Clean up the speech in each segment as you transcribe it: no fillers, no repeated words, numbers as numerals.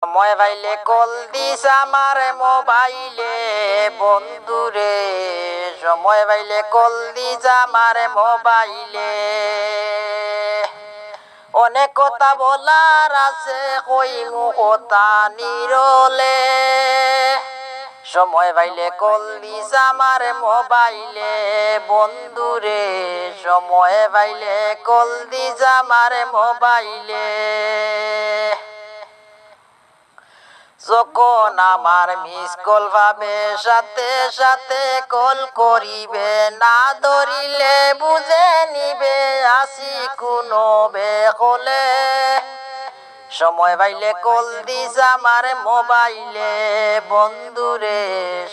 সময় পাইলে call this আমার মোবাইলে বন্ধুরে, সময় পাইলে কল দিস আমার মোবাইলে। অনেক কথা বলার আছে কইমু কথা নিরলে, সময় পাইলে কল দিস আমার মোবাইলে বন্ধুরে, সময় পাইলে কল দিস আমার মোবাইলে। যখন আমার মিস কল পাবে সাথে সাথে কল করিবে, না ধরিলে বুঝে নিবে আসি কোনো বেকলে। সময় পাইলে কল দিস আমার মোবাইলে বন্ধুরে,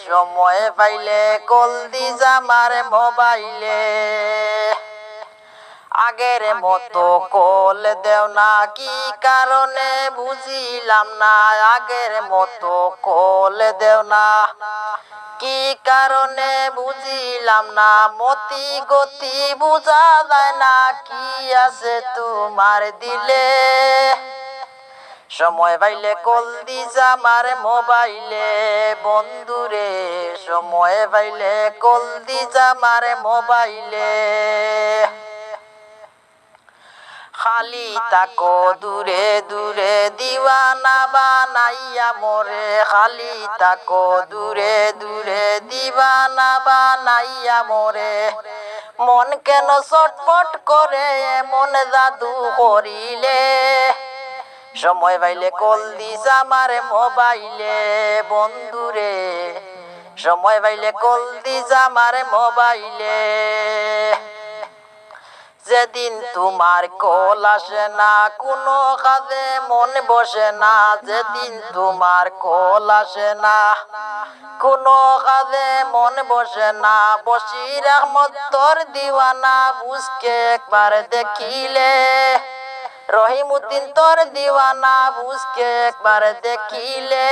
সময় পাইলে কল দিস আমার মোবাইলে। আগের মতো কল দেও না কি কারণে বুঝিলাম না, আগের মতো কল দেও না কি কারণে বুঝিলাম না। মতি গতি বুঝা যায় না কি আছে তোমার দিলে, সময় পাইলে কল দিস আমার মোবাইলে বন্ধুরে, সময় পাইলে কল দিস আমার মোবাইলে। খালি তাকো দূরে দূরে দিওয়ানা বানাইয়া মোরে, খালি তাকো দূরে দূরে দিওয়ানা বানাইয়া মোরে। মন কেন ছটফট করে এমন জাদু করিলে, সময় পাইলে কল দিস আমার মোবাইলে বন্ধুরে, সময় পাইলে কল দিস আমার মোবাইলে। যেদিন তোমার কল আসে না কোনো কাজে মন বসে না, যেদিন তোমার কল আসে না কোনো কাজে মন বসে না। বশির আহমদ তোর দিওয়ানা বুঝকে একবার দেখিলে, রহিমউদ্দিন তোর দিওয়ানা বুঝকে একবার দেখিলে।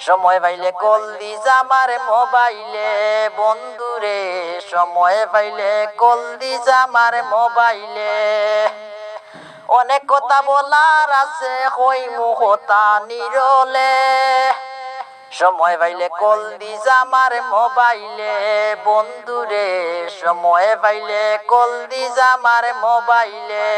সময় পাইলে কল দিস আমার মোবাইলে বন্ধুরে, সময় পাইলে কল দিস আমার মোবাইলে। অনেক কথা বলার আছে কইমু কথা নিরলে, সময় পাইলে কল দিস আমার মোবাইলে বন্ধুরে, সময় পাইলে কল দিস আমার মোবাইলে।